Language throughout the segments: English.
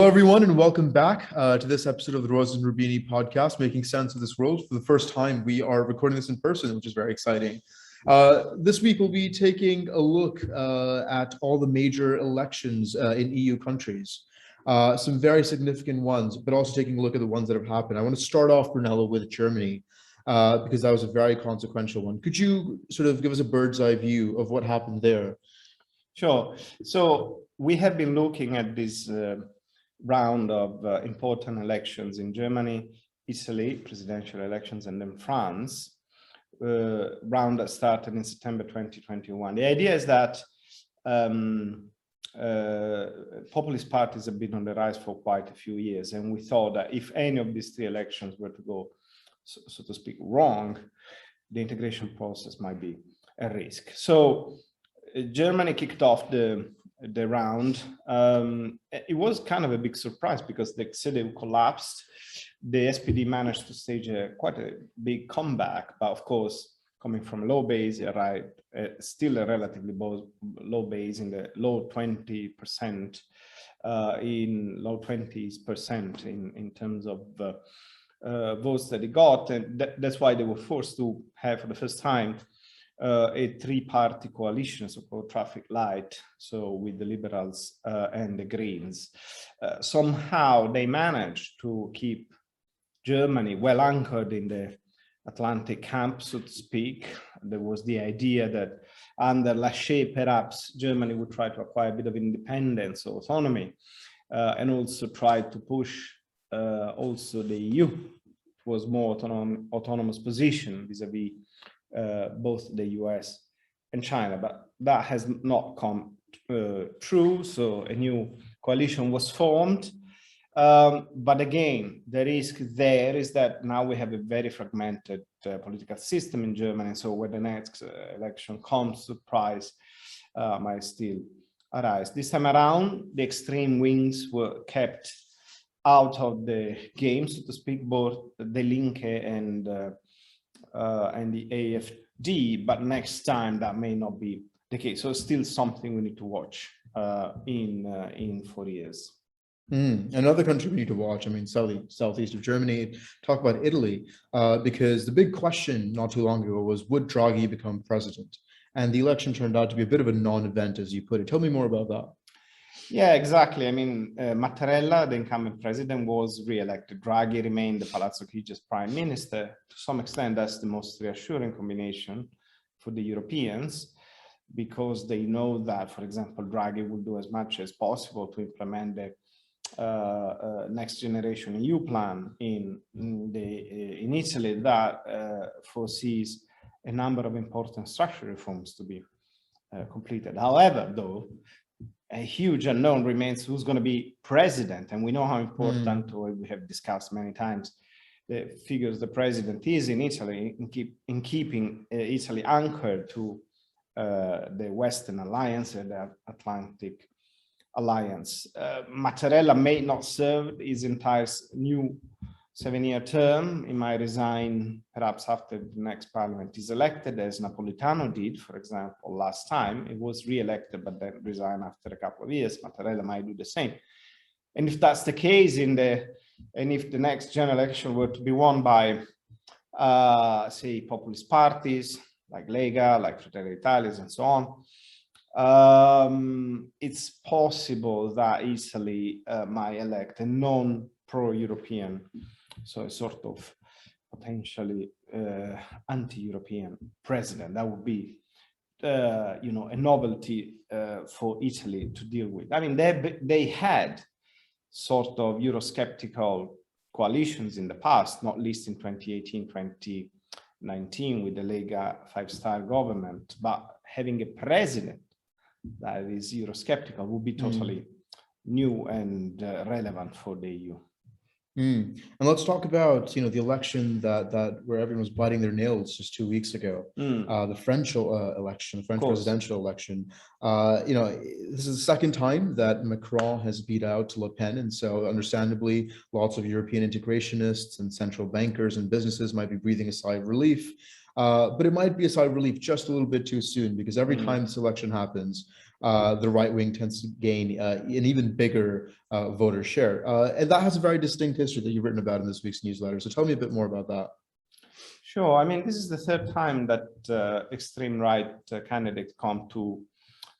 Hello, everyone, and welcome back to this episode of the Rosen Rubini podcast, Making Sense of This World. For the first time, we are recording this in person, which is very exciting. This week, we'll be taking a look at all the major elections in EU countries, some very significant ones, but also taking a look at the ones that have happened. I want to start off, Brunello, with Germany, because that was a very consequential one. Could you sort of give us a bird's eye view of what happened there? Sure. So we have been looking at this round of important elections in Germany, Italy, presidential elections, and then France, round that started in September 2021. The idea is that populist parties have been on the rise for quite a few years, and we thought that if any of these three elections were to go, so to speak, wrong, the integration process might be a risk. So Germany kicked off the round. It was kind of a big surprise because the CDU collapsed. The SPD managed to stage quite a big comeback, but of course, coming from a low base, right, still a relatively low base in the low 20%, in low 20s% in terms of votes that they got, and that's why they were forced to have for the first time a three-party coalition, so-called traffic light, so with the Liberals and the Greens. Somehow they managed to keep Germany well anchored in the Atlantic camp, so to speak. There was the idea that under Laschet, perhaps Germany would try to acquire a bit of independence or autonomy, and also try to push also the EU towards more autonomous position vis-a-vis both the US and China, but that has not come true. So a new coalition was formed. But again, the risk there is that now we have a very fragmented political system in Germany. So when the next election comes, surprise might still arise. This time around, the extreme wings were kept out of the game, so to speak, both the Linke and the AfD, but next time that may not be the case. So still something we need to watch in 4 years. Another country we need to watch, I mean, southeast of Germany, talk about Italy, because the big question not too long ago was, would Draghi become president? And the election turned out to be a bit of a non-event, as you put it. Tell me more about that. Yeah, exactly. I mean, Mattarella, the incumbent president, was re-elected. Draghi remained the Palazzo Chigi's prime minister. To some extent, that's the most reassuring combination for the Europeans, because they know that, for example, Draghi will do as much as possible to implement the next generation EU plan in Italy that foresees a number of important structural reforms to be completed. However, though, a huge unknown remains who's going to be president, and we know how important, or we have discussed many times, the figures the president is in Italy in keeping Italy anchored to the Western Alliance and the Atlantic Alliance. Mattarella may not serve his entire new 7-year term. He might resign perhaps after the next parliament is elected, as Napolitano did, for example, last time. He was re-elected, but then resigned after a couple of years. Mattarella might do the same. And if that's the case, and if the next general election were to be won by, say, populist parties like Lega, like Fratelli d'Italia, and so on, it's possible that Italy might elect a non-pro-European, so a sort of potentially anti-European president. That would be, a novelty for Italy to deal with. I mean, they had sort of Eurosceptical coalitions in the past, not least in 2018, 2019 with the Lega five-star government, but having a president that is Eurosceptical would be totally new and relevant for the EU. And let's talk about, the election that where everyone was biting their nails just 2 weeks ago, the French election, the French presidential election. This is the second time that Macron has beat out Le Pen. And so understandably, lots of European integrationists and central bankers and businesses might be breathing a sigh of relief. But it might be a sigh of relief just a little bit too soon, because every time this election happens, the right wing tends to gain an even bigger voter share. And that has a very distinct history that you've written about in this week's newsletter. So tell me a bit more about that. Sure. I mean, this is the third time that extreme right candidates come to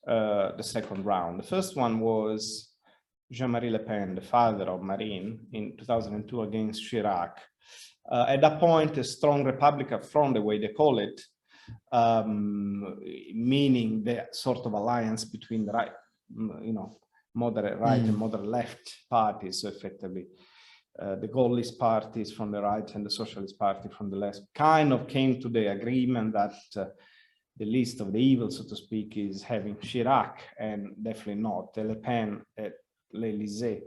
the second round. The first one was Jean-Marie Le Pen, the father of Marine, in 2002 against Chirac. At that point, a strong Republican front, the way they call it, meaning the sort of alliance between the right, moderate right and moderate left parties, so effectively the Gaullist parties from the right and the Socialist Party from the left, kind of came to the agreement that the least of the evil, so to speak, is having Chirac and definitely not Le Pen at l'Élysée.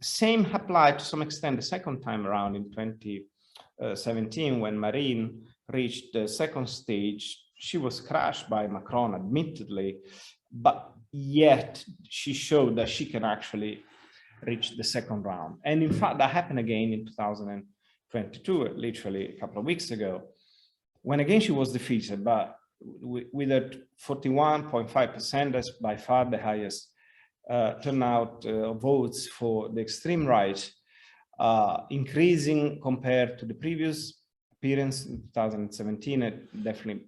Same applied to some extent the second time around in 2017 when Marine reached the second stage. She was crushed by Macron, admittedly, but yet she showed that she can actually reach the second round. And in fact, that happened again in 2022, literally a couple of weeks ago, when again she was defeated, but with a 41.5%, that's by far the highest turnout votes for the extreme right, increasing compared to the previous appearance in 2017, definitely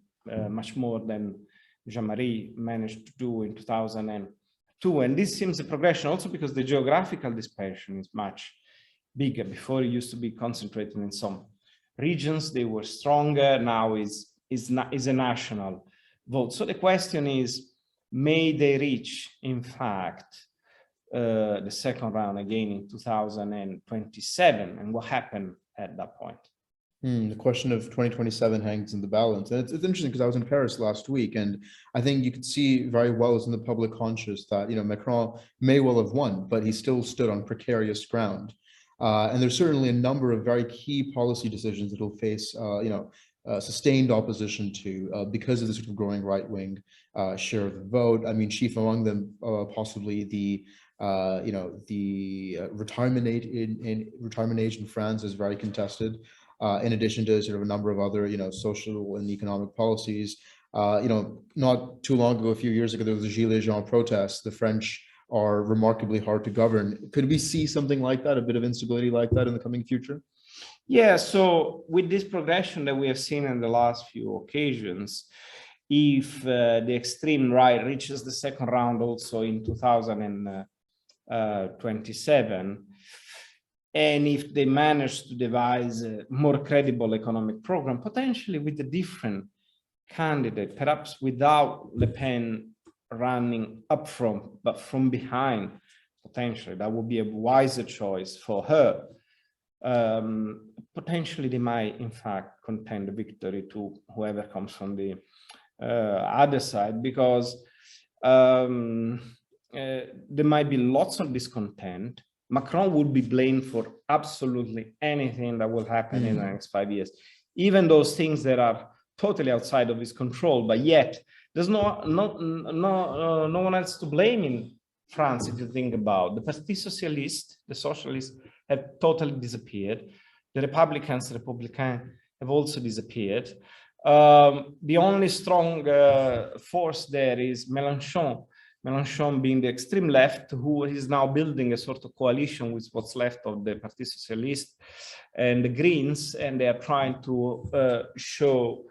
much more than Jean-Marie managed to do in 2002. And this seems a progression also because the geographical dispersion is much bigger. Before it used to be concentrated in some regions, they were stronger, now is a national vote. So the question is, may they reach, in fact, the second round again in 2027? And what happened at that point? The question of 2027 hangs in the balance. And it's interesting because I was in Paris last week, and I think you could see very well as in the public conscious that, Macron may well have won, but he still stood on precarious ground. And there's certainly a number of very key policy decisions that he'll face, sustained opposition to because of the sort of growing right-wing share of the vote. I mean, chief among them, possibly the retirement age in France is very contested. In addition to sort of a number of other, social and economic policies. Not too long ago, a few years ago, there was a Gilets Jaunes protest. The French are remarkably hard to govern. Could we see something like that, a bit of instability like that in the coming future? Yeah, so with this progression that we have seen in the last few occasions, if the extreme right reaches the second round also in 2027, and if they manage to devise a more credible economic program, potentially with a different candidate, perhaps without Le Pen running up front, but from behind, potentially, that would be a wiser choice for her. Potentially, they might, in fact, contend the victory to whoever comes from the other side, because there might be lots of discontent. Macron would be blamed for absolutely anything that will happen in the next 5 years, even those things that are totally outside of his control. But yet, there's no one else to blame in France, if you think about the Parti Socialiste, the socialists have totally disappeared. The Republicans have also disappeared. The only strong force there is Mélenchon. Mélenchon being the extreme left, who is now building a sort of coalition with what's left of the Parti Socialiste and the Greens, and they are trying to show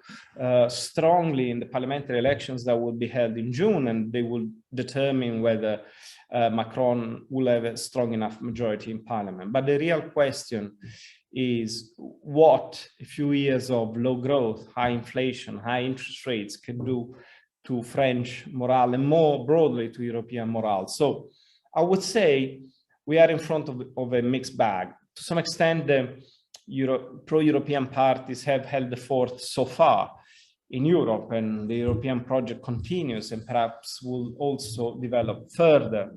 strongly in the parliamentary elections that will be held in June, and they will determine whether Macron will have a strong enough majority in parliament. But the real question is what a few years of low growth, high inflation, high interest rates can do to French morale and more broadly to European morale. So I would say we are in front of a mixed bag. To some extent, the pro-European parties have held the fort so far in Europe, and the European project continues and perhaps will also develop further.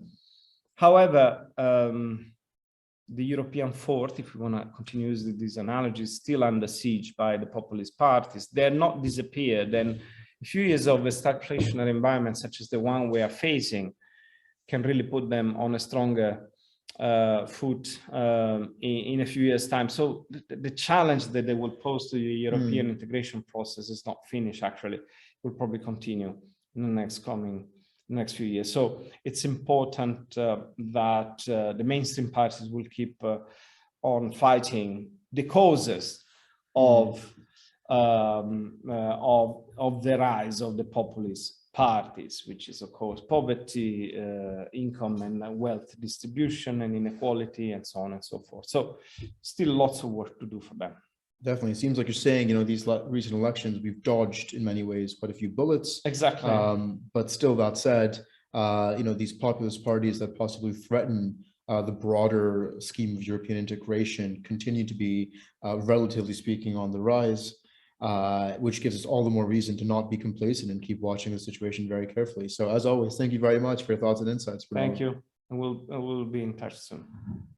However, the European fort, if we want to continue using these analogies, is still under siege by the populist parties. They're not disappeared, and a few years of a stagflationary environment such as the one we are facing can really put them on a stronger foot in a few years' time. So the challenge that they will pose to the European integration process is not finished, actually. It will probably continue in the next coming next few years. So it's important that the mainstream parties will keep on fighting the causes of the rise of the populist parties, which is of course poverty, income and wealth distribution and inequality and so on and so forth. So still lots of work to do for them. Definitely. It seems like you're saying, these recent elections, we've dodged in many ways quite a few bullets. Exactly. But still, that said, these populist parties that possibly threaten the broader scheme of European integration continue to be, relatively speaking, on the rise, which gives us all the more reason to not be complacent and keep watching the situation very carefully. So as always, thank you very much for your thoughts and insights. Thank you. And we'll be in touch soon.